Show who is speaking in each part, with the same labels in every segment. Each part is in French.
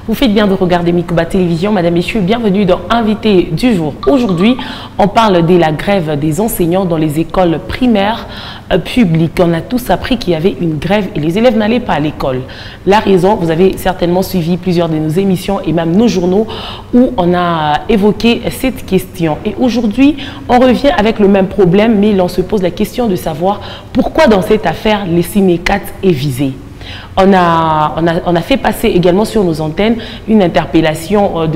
Speaker 1: Vous faites bien de regarder Mikuba Télévision. Madame, Messieurs, bienvenue dans Invité du jour. Aujourd'hui, on parle de la grève des enseignants dans les écoles primaires publiques. On a tous appris qu'il y avait une grève et les élèves n'allaient pas à l'école. La raison, vous avez certainement suivi plusieurs de nos émissions et même nos journaux où on a évoqué cette question. Et aujourd'hui, on revient avec le même problème, mais l'on se pose la question de savoir pourquoi dans cette affaire, les SYNECAT est visé. On a fait passer également sur nos antennes une interpellation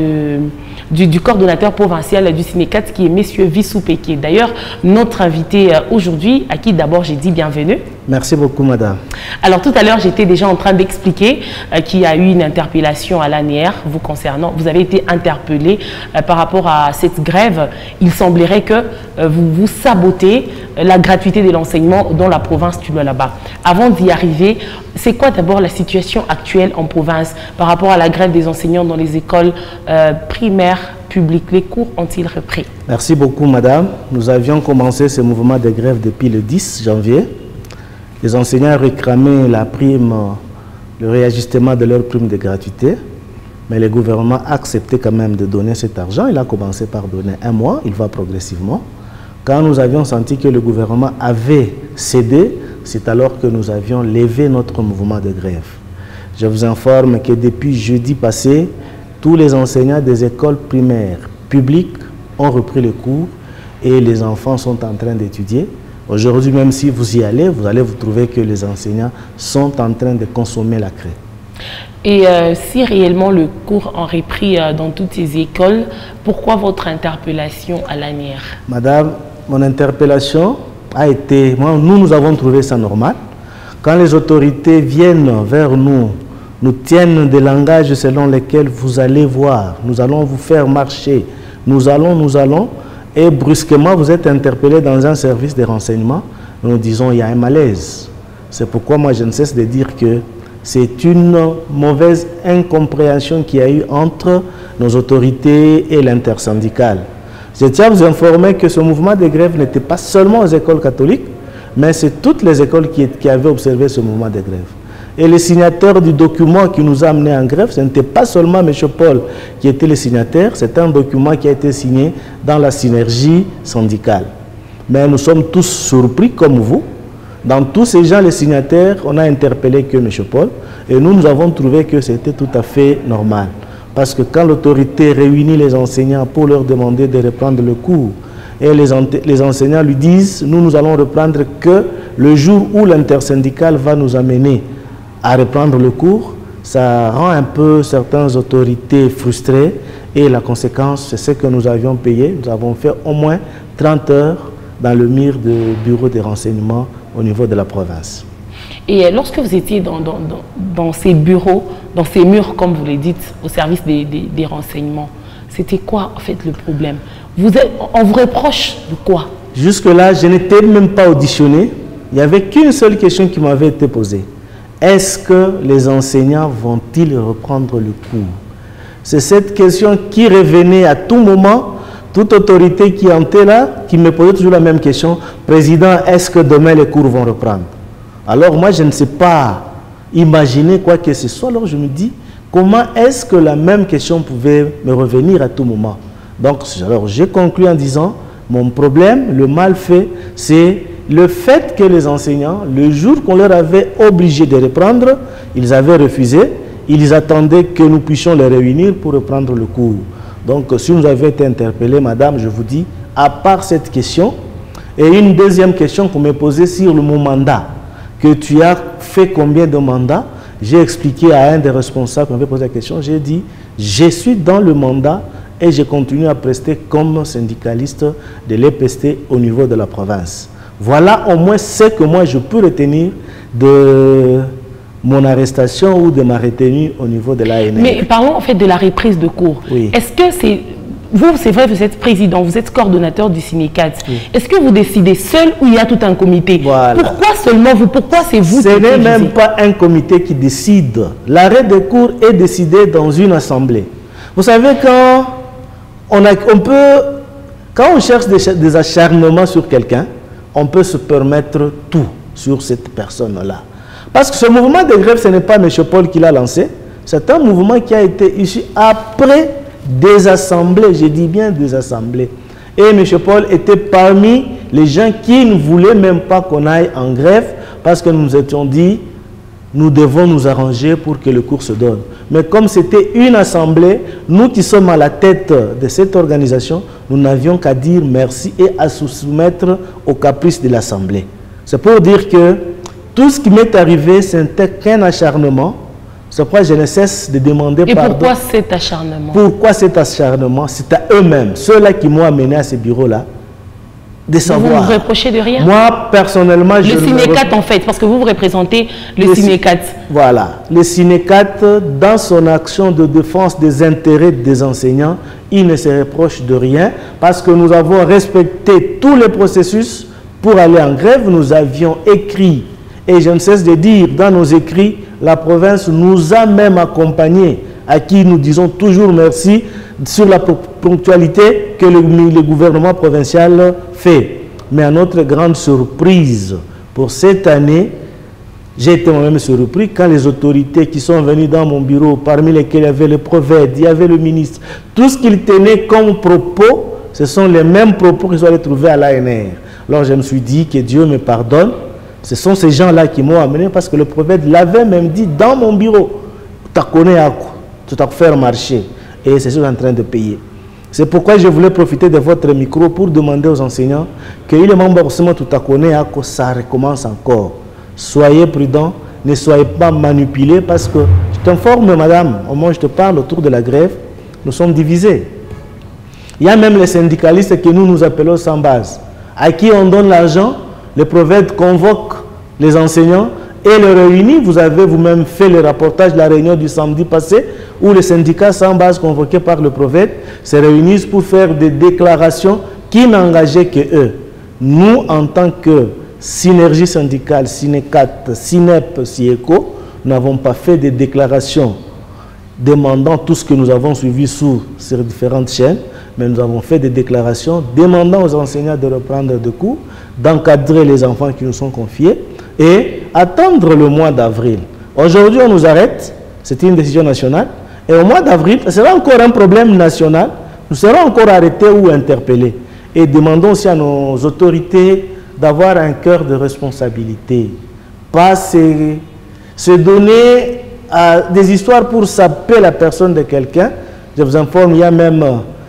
Speaker 1: du coordonnateur provincial du SYNECAT qui est M. Vissou Péké. D'ailleurs, notre invité aujourd'hui, à qui d'abord j'ai dit bienvenue.
Speaker 2: Merci beaucoup, madame.
Speaker 1: Alors, tout à l'heure, j'étais déjà en train d'expliquer qu'il y a eu une interpellation à l'ANR vous concernant. Vous avez été interpellé par rapport à cette grève. Il semblerait que vous sabotez la gratuité de l'enseignement dans la province du Lualaba. Avant d'y arriver, c'est quoi d'abord la situation actuelle en province par rapport à la grève des enseignants dans les écoles primaires publiques? Les cours ont-ils repris?
Speaker 2: Merci beaucoup, madame. Nous avions commencé ce mouvement de grève depuis le 10 janvier. Les enseignants réclamaient la prime, le réajustement de leur prime de gratuité, mais le gouvernement a accepté quand même de donner cet argent. Il a commencé par donner 1 mois, il va progressivement. Quand nous avions senti que le gouvernement avait cédé, c'est alors que nous avions levé notre mouvement de grève. Je vous informe que depuis jeudi passé, tous les enseignants des écoles primaires publiques ont repris le cours et les enfants sont en train d'étudier. Aujourd'hui, même si vous y allez, vous allez vous trouver que les enseignants sont en train de consommer la craie.
Speaker 1: Et si réellement le cours en repris dans toutes ces écoles, pourquoi votre interpellation à l'ANR?
Speaker 2: Madame, mon interpellation a été... Nous avons trouvé ça normal. Quand les autorités viennent vers nous, nous tiennent des langages selon lesquels vous allez voir, nous allons vous faire marcher, nous allons... Et brusquement, vous êtes interpellé dans un service de renseignement. Nous disons il y a un malaise. C'est pourquoi moi, je ne cesse de dire que c'est une mauvaise incompréhension qu'il y a eu entre nos autorités et l'intersyndicale. Je tiens à vous informer que ce mouvement de grève n'était pas seulement aux écoles catholiques, mais c'est toutes les écoles qui avaient observé ce mouvement de grève. Et les signataires du document qui nous a amenés en grève, ce n'était pas seulement M. Paul qui était le signataire, c'est un document qui a été signé dans la synergie syndicale. Mais nous sommes tous surpris comme vous. Dans tous ces gens, les signataires, on a interpellé que M. Paul et nous avons trouvé que c'était tout à fait normal. Parce que quand l'autorité réunit les enseignants pour leur demander de reprendre le cours et les enseignants lui disent « nous allons reprendre que le jour où l'intersyndicale va nous amener à reprendre le cours », ça rend un peu certaines autorités frustrées et la conséquence, c'est ce que nous avions payé. Nous avons fait au moins 30 heures dans le mur de bureau de renseignement au niveau de la province.
Speaker 1: Et lorsque vous étiez dans ces bureaux, dans ces murs, comme vous le dites, au service des renseignements, c'était quoi en fait le problème? On vous reproche de quoi?
Speaker 2: Jusque-là, je n'étais même pas auditionné. Il n'y avait qu'une seule question qui m'avait été posée. Est-ce que les enseignants vont-ils reprendre le cours? C'est cette question qui revenait à tout moment. Toute autorité qui était là, qui me posait toujours la même question. Président, est-ce que demain les cours vont reprendre? Alors moi, je ne sais pas imaginer quoi que ce soit. Alors je me dis, comment est-ce que la même question pouvait me revenir à tout moment? Donc, alors j'ai conclu en disant, mon problème, le mal fait, c'est le fait que les enseignants, le jour qu'on leur avait obligé de reprendre, ils avaient refusé. Ils attendaient que nous puissions les réunir pour reprendre le cours. Donc, si nous avions été interpellés, madame, je vous dis, à part cette question, et une deuxième question qu'on me posait sur mon mandat, que tu as fait combien de mandats? J'ai expliqué à un des responsables qui m'avait posé la question, j'ai dit, je suis dans le mandat et je continue à prester comme syndicaliste de l'EPST au niveau de la province. Voilà au moins ce que moi je peux retenir de mon arrestation ou de ma retenue au niveau de l'ANR.
Speaker 1: Mais parlons en fait de la reprise de cours.
Speaker 2: Oui.
Speaker 1: Est-ce que c'est... Vous, c'est vrai, vous êtes président, vous êtes coordonnateur du SYNECAT. Oui. Est-ce que vous décidez seul ou il y a tout un comité? Voilà. Pourquoi seulement vous? Pourquoi c'est vous?
Speaker 2: Ce n'est même pas un comité qui décide. L'arrêt de cours est décidé dans une assemblée. Vous savez, quand on cherche des acharnements sur quelqu'un, on peut se permettre tout sur cette personne-là. Parce que ce mouvement de grève, ce n'est pas M. Paul qui l'a lancé, c'est un mouvement qui a été issu après des assemblées, je dis bien des assemblées. Et M. Paul était parmi les gens qui ne voulaient même pas qu'on aille en grève parce que nous nous étions dit, nous devons nous arranger pour que le cours se donne. Mais comme c'était une assemblée, nous qui sommes à la tête de cette organisation, nous n'avions qu'à dire merci et à se soumettre aux caprices de l'assemblée. C'est pour dire que tout ce qui m'est arrivé, ce n'était qu'un acharnement. C'est pourquoi je ne cesse de demander pardon.
Speaker 1: Et pourquoi cet acharnement?
Speaker 2: Pourquoi cet acharnement? C'est à eux-mêmes, ceux-là qui m'ont amené à ce bureau-là, de savoir.
Speaker 1: Vous vous reprochez de rien?
Speaker 2: Moi, personnellement, je...
Speaker 1: Le Cinécat, en fait, parce que vous représentez le Cinécat.
Speaker 2: Voilà. Le Cinécat, dans son action de défense des intérêts des enseignants, il ne se reproche de rien parce que nous avons respecté tous les processus pour aller en grève. Nous avions écrit, et je ne cesse de dire dans nos écrits, la province nous a même accompagnés, à qui nous disons toujours merci sur la ponctualité que le gouvernement provincial fait. Mais à notre grande surprise, pour cette année, j'ai été moi-même surpris quand les autorités qui sont venues dans mon bureau, parmi lesquelles il y avait le prophète, il y avait le ministre, tout ce qu'ils tenaient comme propos, ce sont les mêmes propos qu'ils sont allés trouver à l'ANR. Alors je me suis dit que Dieu me pardonne. Ce sont ces gens-là qui m'ont amené parce que le prophète l'avait même dit dans mon bureau. Tu connais à quoi? Tu t'as fait marcher. Et c'est ce que je suis en train de payer. C'est pourquoi je voulais profiter de votre micro pour demander aux enseignants que le remboursement tout à connaître à quoi ça recommence encore. Soyez prudents, ne soyez pas manipulés parce que je t'informe, madame, au moins je te parle autour de la grève, nous sommes divisés. Il y a même les syndicalistes que nous appelons sans base, à qui on donne l'argent. Le prophète convoque les enseignants et les réunit. Vous avez vous-même fait le reportage de la réunion du samedi passé où les syndicats sans base convoqués par le prophète se réunissent pour faire des déclarations qui n'engageaient que eux. Nous, en tant que synergie syndicale, Cinécat, Cinep, Cieco, n'avons pas fait des déclarations demandant tout ce que nous avons suivi sur ces différentes chaînes, mais nous avons fait des déclarations demandant aux enseignants de reprendre des cours, d'encadrer les enfants qui nous sont confiés et attendre le mois d'avril. Aujourd'hui, on nous arrête, c'est une décision nationale, et au mois d'avril, ce sera encore un problème national, nous serons encore arrêtés ou interpellés. Et demandons aussi à nos autorités d'avoir un cœur de responsabilité, pas se donner à des histoires pour saper la personne de quelqu'un. Je vous informe, il y a même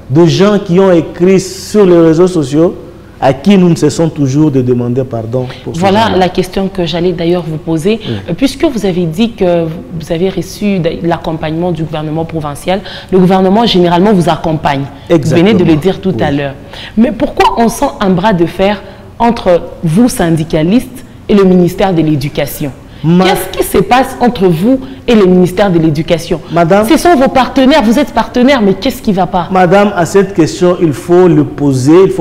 Speaker 2: des gens qui ont écrit sur les réseaux sociaux à qui nous ne cessons toujours de demander pardon. Pour
Speaker 1: voilà la question que j'allais d'ailleurs vous poser. Puisque vous avez dit que vous avez reçu l'accompagnement du gouvernement provincial, le gouvernement généralement vous accompagne.
Speaker 2: Exactement.
Speaker 1: Vous venez de le dire tout à l'heure. Mais pourquoi on sent un bras de fer entre vous, syndicalistes, et le ministère de l'Éducation? Qu'est-ce qui se passe entre vous et le ministère de l'Éducation? Madame, ce sont vos partenaires, vous êtes partenaires, mais qu'est-ce qui ne va pas?
Speaker 2: Madame, à cette question, il faut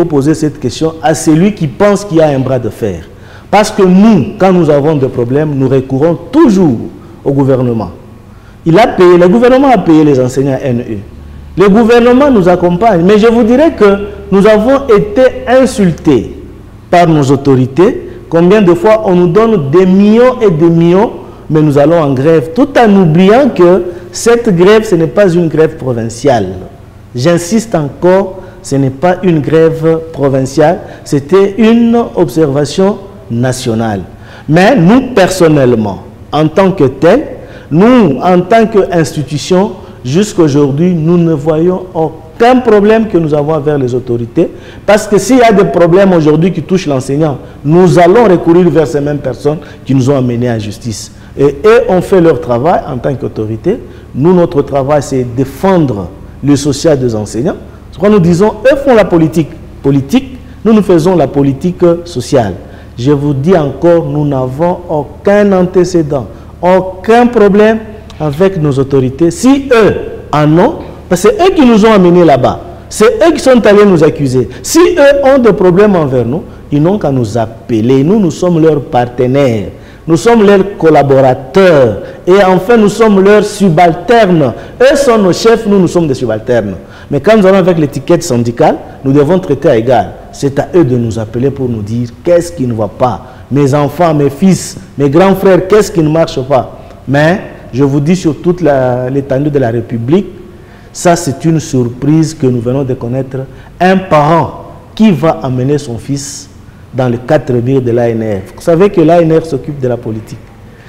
Speaker 2: poser cette question à celui qui pense qu'il y a un bras de fer. Parce que nous, quand nous avons des problèmes, nous recourons toujours au gouvernement. Le gouvernement a payé les enseignants NE. Le gouvernement nous accompagne. Mais je vous dirais que nous avons été insultés par nos autorités. Combien de fois on nous donne des millions et des millions, mais nous allons en grève, tout en oubliant que cette grève, ce n'est pas une grève provinciale. J'insiste encore, ce n'est pas une grève provinciale, c'était une observation nationale. Mais nous, personnellement, en tant que tel, nous, en tant qu'institution, jusqu'à aujourd'hui, nous ne voyons aucun problème que nous avons vers les autorités. Parce que s'il y a des problèmes aujourd'hui qui touchent l'enseignant, nous allons recourir vers ces mêmes personnes qui nous ont amenés à la justice. Et eux ont fait leur travail en tant qu'autorité. Nous, notre travail, c'est défendre le social des enseignants. C'est pourquoi nous disons, eux font la politique politique, nous faisons la politique sociale. Je vous dis encore, nous n'avons aucun antécédent, aucun problème avec nos autorités. Si eux en ont, parce que c'est eux qui nous ont amenés là-bas. C'est eux qui sont allés nous accuser. Si eux ont des problèmes envers nous, ils n'ont qu'à nous appeler. Nous, nous sommes leurs partenaires. Nous sommes leurs collaborateurs. Et enfin, nous sommes leurs subalternes. Eux sont nos chefs, nous, nous sommes des subalternes. Mais quand nous allons avec l'étiquette syndicale, nous devons traiter à égal. C'est à eux de nous appeler pour nous dire qu'est-ce qui ne va pas. Mes enfants, mes fils, mes grands frères, qu'est-ce qui ne marche pas. Mais je vous dis sur toute l'étendue de la République, ça c'est une surprise que nous venons de connaître. Un parent qui va amener son fils dans le cadre de l'ANR. Vous savez que l'ANR s'occupe de la politique.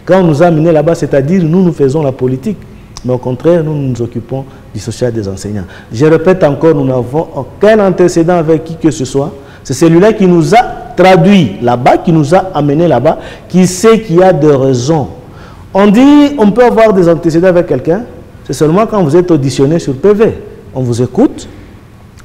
Speaker 2: Quand on nous a amenés là-bas, c'est-à-dire nous faisons la politique, mais au contraire, nous nous occupons du social des enseignants. Je répète encore, nous n'avons aucun antécédent avec qui que ce soit. C'est celui-là qui nous a traduit là-bas, qui nous a amenés là-bas, qui sait qu'il y a des raisons. On dit, on peut avoir des antécédents avec quelqu'un, c'est seulement quand vous êtes auditionné sur PV. On vous écoute,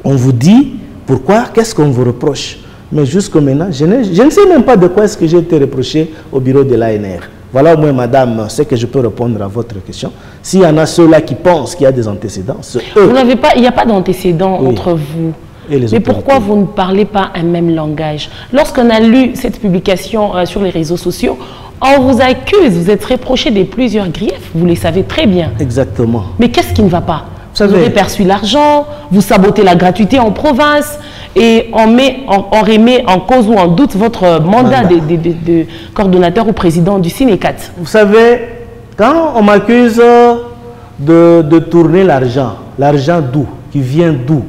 Speaker 2: on vous dit pourquoi, qu'est-ce qu'on vous reproche. Mais jusqu'à maintenant, je ne sais même pas de quoi est-ce que j'ai été reproché au bureau de l'ANR. Voilà au moins, madame, ce que je peux répondre à votre question. S'il y en a ceux-là qui pensent qu'il y a des antécédents, c'est eux.
Speaker 1: Il n'y a pas d'antécédents entre vous. Mais pourquoi vous ne parlez pas un même langage? Lorsqu'on a lu cette publication sur les réseaux sociaux, on vous accuse, vous êtes reproché de plusieurs griefs, vous les savez très bien.
Speaker 2: Exactement.
Speaker 1: Mais qu'est-ce qui ne va pas? Vous avez perçu l'argent, vous sabotez la gratuité en province et on remet en cause ou en doute votre mandat de coordonnateur ou président du Sinécat.
Speaker 2: Vous savez, quand on m'accuse de tourner l'argent d'où? Qui vient d'où?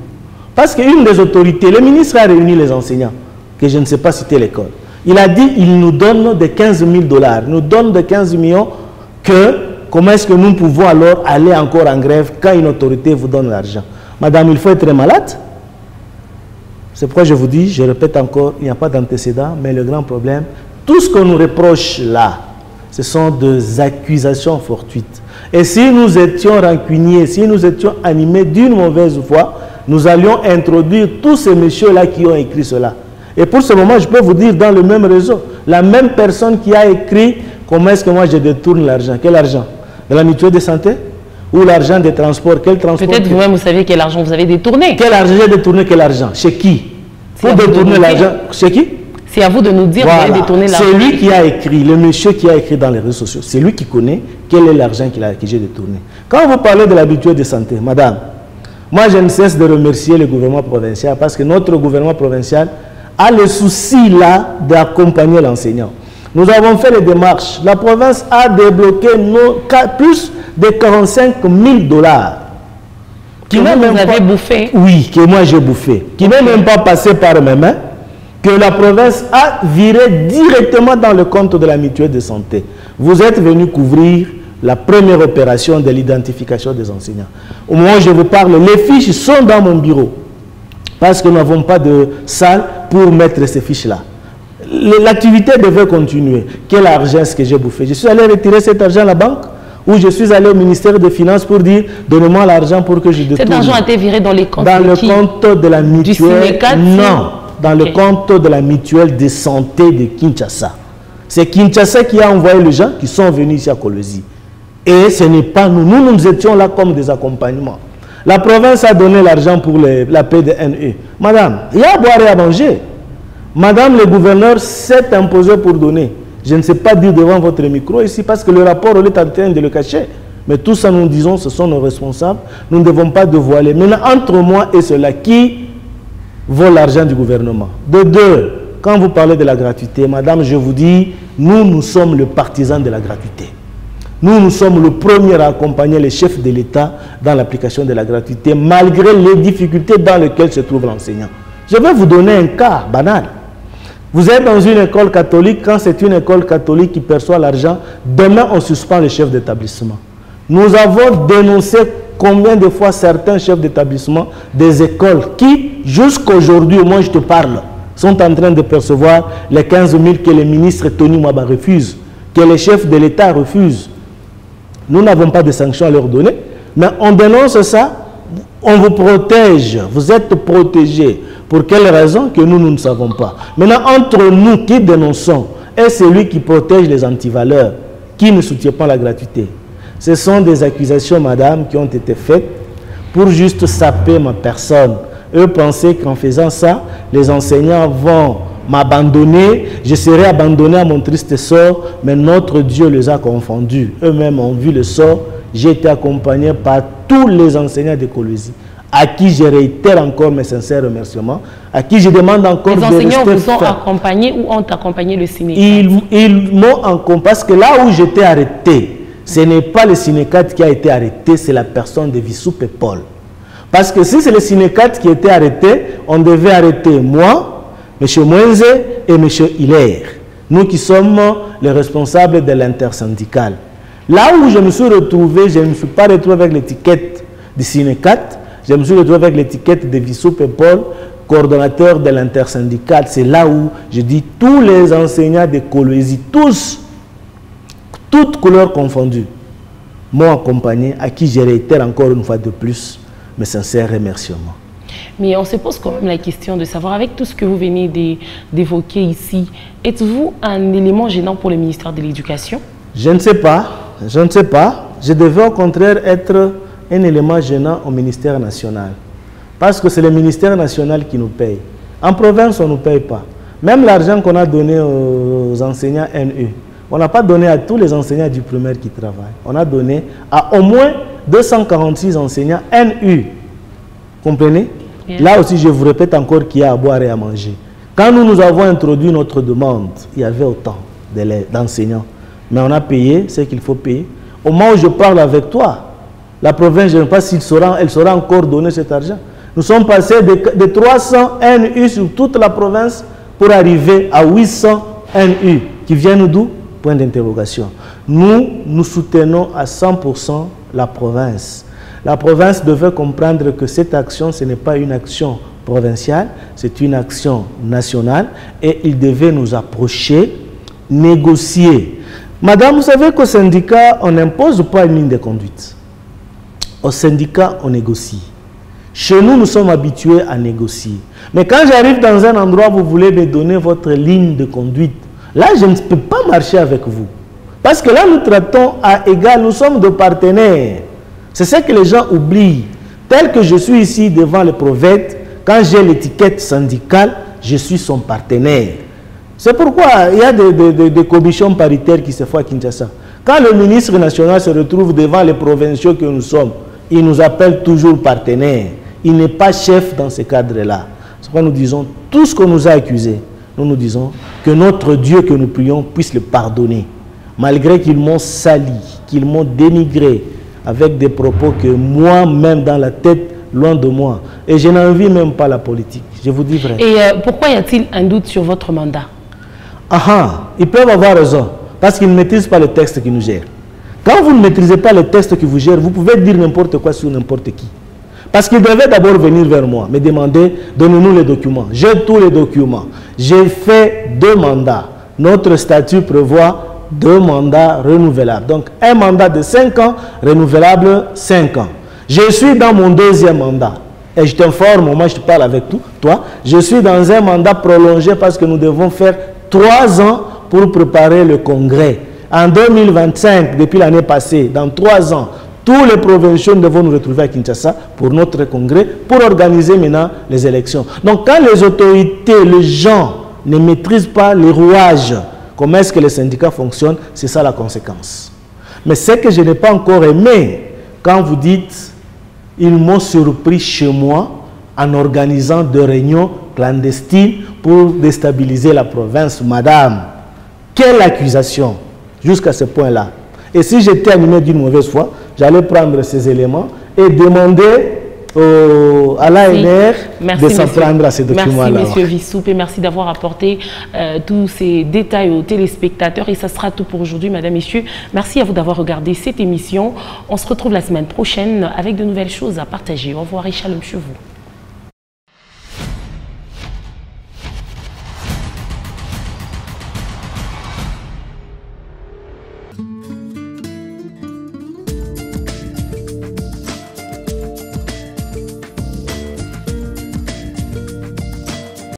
Speaker 2: Parce qu'une des autorités, le ministre a réuni les enseignants, que je ne sais pas citer l'école. Il a dit il nous donne de 15 000 $, il nous donne de 15 millions comment est-ce que nous pouvons alors aller encore en grève quand une autorité vous donne l'argent? Madame, il faut être malade. C'est pourquoi je vous dis, je répète encore, il n'y a pas d'antécédent, mais le grand problème, tout ce qu'on nous reproche là, ce sont des accusations fortuites. Et si nous étions rancuniers, si nous étions animés d'une mauvaise foi, nous allions introduire tous ces messieurs-là qui ont écrit cela. Et pour ce moment, je peux vous dire, dans le même réseau, la même personne qui a écrit comment est-ce que moi je détourne l'argent. Quel argent? De la mutuelle de santé? Ou l'argent des transports? Quel transport?
Speaker 1: Peut-être vous-même, vous savez quel argent vous avez détourné.
Speaker 2: Quel argent j'ai détourné? Quel argent? Chez qui? Pour détourner l'argent, chez qui?
Speaker 1: C'est à vous de nous dire
Speaker 2: voilà.
Speaker 1: Vous avez détourné l'argent.
Speaker 2: C'est lui qui a écrit, le monsieur qui a écrit dans les réseaux sociaux. C'est lui qui connaît quel est l'argent que j'ai détourné. Quand vous parlez de la mutuelle de santé, madame, moi je ne cesse de remercier le gouvernement provincial parce que notre gouvernement provincial a le souci là d'accompagner l'enseignant. Nous avons fait les démarches. La province a débloqué plus de 45 000 $.
Speaker 1: Que vous avez bouffé?
Speaker 2: Oui, que moi j'ai bouffé. Qui n'est même pas passé par mes mains. Que la province a viré directement dans le compte de la mutuelle de santé. Vous êtes venu couvrir la première opération de l'identification des enseignants. Au moment où je vous parle, les fiches sont dans mon bureau. Parce que nous n'avons pas de salle pour mettre ces fiches-là. L'activité devait continuer. Quel argent est-ce que j'ai bouffé? Je suis allé retirer cet argent à la banque ou je suis allé au ministère des Finances pour dire donnez-moi l'argent pour que je détourne.
Speaker 1: Cet argent a été viré dans les comptes
Speaker 2: dans le compte de la mutuelle. Non, dans le compte de la mutuelle de santé de Kinshasa. C'est Kinshasa qui a envoyé les gens qui sont venus ici à Kolwezi. Et ce n'est pas nous. Nous étions là comme des accompagnements. La province a donné l'argent pour la PDNE. Madame, il y a à boire et à manger. Madame le gouverneur s'est imposé pour donner. Je ne sais pas dire devant votre micro ici parce que le rapport on est en train de le cacher. Mais tout ça nous disons, ce sont nos responsables. Nous ne devons pas dévoiler. Maintenant, entre moi et ceux-là, qui vole l'argent du gouvernement? De deux, quand vous parlez de la gratuité, madame, je vous dis, nous sommes le partisan de la gratuité. Nous sommes le premier à accompagner les chefs de l'État dans l'application de la gratuité, malgré les difficultés dans lesquelles se trouve l'enseignant. Je vais vous donner un cas banal. Vous êtes dans une école catholique, quand c'est une école catholique qui perçoit l'argent, demain on suspend les chefs d'établissement. Nous avons dénoncé combien de fois certains chefs d'établissement des écoles qui, jusqu'aujourd'hui, au moins je te parle, sont en train de percevoir les 15 000 que le ministre Tony Mwaba refuse, que les chefs de l'État refusent. Nous n'avons pas de sanctions à leur donner, mais on dénonce ça, on vous protège, vous êtes protégés. Pour quelle raison que nous ne savons pas. Maintenant, entre nous qui dénonçons et celui qui protège les antivaleurs, qui ne soutient pas la gratuité, ce sont des accusations, madame, qui ont été faites pour juste saper ma personne. Eux pensaient qu'en faisant ça, les enseignants vont m'abandonner, je serai abandonné à mon triste sort, mais notre Dieu les a confondus. Eux-mêmes ont vu le sort. J'ai été accompagné par tous les enseignants de Kolwezi, à qui je réitère encore mes sincères remerciements, à qui je demande encore de rester. Les
Speaker 1: enseignants vous ont accompagné ou ont accompagné le ciné?
Speaker 2: Ils m'ont accompagné parce que là où j'étais arrêté, Ce n'est pas le Sinécat qui a été arrêté, c'est la personne de Vissoupe Paul. Parce que si c'est le Sinécat qui était arrêté, on devait arrêter moi, M. Mwenze et M. Hilaire. Nous qui sommes les responsables de l'intersyndicale. Là où je me suis retrouvé, je ne me suis pas retrouvé avec l'étiquette du Sinécat, je me suis retrouvé avec l'étiquette de Vissoupe Paul, coordonnateur de l'intersyndicale. C'est là où je dis tous les enseignants de Kolwezi, tous, toutes couleurs confondues, m'ont accompagné, à qui je réitère encore une fois de plus mes sincères remerciements.
Speaker 1: Mais on se pose quand même la question de savoir, avec tout ce que vous venez d'évoquer ici, êtes-vous un élément gênant pour le ministère de l'Éducation?
Speaker 2: Je ne sais pas, je ne sais pas. Je devais au contraire être un élément gênant au ministère national. Parce que c'est le ministère national qui nous paye. En province, on ne nous paye pas. Même l'argent qu'on a donné aux enseignants NU, on n'a pas donné à tous les enseignants du primaire qui travaillent. On a donné à au moins 246 enseignants NU. Comprenez? Yeah. Là aussi, je vous répète encore qu'il y a à boire et à manger. Quand nous avons introduit notre demande, il y avait autant d'enseignants. Mais on a payé ce qu'il faut payer. Au moment où je parle avec toi, la province, je ne sais pas si elle saura encore donner cet argent. Nous sommes passés de 300 NU sur toute la province pour arriver à 800 NU qui viennent d'où? Point d'interrogation. Nous soutenons à 100% la province. La province devait comprendre que cette action, ce n'est pas une action provinciale, c'est une action nationale et il devait nous approcher, négocier. Madame, vous savez qu'au syndicat, on n'impose pas une ligne de conduite. Au syndicat, on négocie. Chez nous, nous sommes habitués à négocier. Mais quand j'arrive dans un endroit, vous voulez me donner votre ligne de conduite. Là, je ne peux pas marcher avec vous. Parce que là, nous traitons à égal, nous sommes de partenaires. C'est ce que les gens oublient. Tel que je suis ici devant le prophète, quand j'ai l'étiquette syndicale, je suis son partenaire. C'est pourquoi il y a des commissions paritaires qui se font à Kinshasa. Quand le ministre national se retrouve devant les provinciaux que nous sommes, il nous appelle toujours partenaire. Il n'est pas chef dans ce cadre-là. C'est pourquoi nous disons, tout ce qu'on nous a accusé, nous disons que notre Dieu que nous prions puisse le pardonner. Malgré qu'ils m'ont sali, qu'ils m'ont dénigré, avec des propos que moi-même dans la tête, loin de moi. Et je n'envie même pas la politique, je vous dis vrai.
Speaker 1: Et pourquoi y a-t-il un doute sur votre mandat?
Speaker 2: Ils peuvent avoir raison, parce qu'ils ne maîtrisent pas le texte qui nous gère. Quand vous ne maîtrisez pas le texte qui vous gère, vous pouvez dire n'importe quoi sur n'importe qui. Parce qu'ils devaient d'abord venir vers moi, me demander, donnez-nous les documents. J'ai tous les documents. J'ai fait 2 mandats. Notre statut prévoit 2 mandats renouvelables. Donc, un mandat de 5 ans, renouvelable 5 ans. Je suis dans mon 2e mandat. Et je t'informe, moi je te parle avec toi, je suis dans un mandat prolongé parce que nous devons faire 3 ans pour préparer le congrès. En 2025, depuis l'année passée, dans 3 ans, tous les provinciaux devront nous retrouver à Kinshasa pour notre congrès, pour organiser maintenant les élections. Donc, quand les autorités, les gens ne maîtrisent pas les rouages, comment est-ce que les syndicats fonctionnent, c'est ça la conséquence. Mais ce que je n'ai pas encore aimé, quand vous dites, ils m'ont surpris chez moi en organisant des réunions clandestines pour déstabiliser la province. Madame, quelle accusation jusqu'à ce point-là. Et si j'étais animé d'une mauvaise foi, j'allais prendre ces éléments et demander à l'ANR de s'en prendre à ces documents-là.
Speaker 1: Merci, M. Vissoupe, et merci d'avoir apporté tous ces détails aux téléspectateurs. Et ça sera tout pour aujourd'hui, Madame, Messieurs. Merci à vous d'avoir regardé cette émission. On se retrouve la semaine prochaine avec de nouvelles choses à partager. Au revoir et shalom chez vous.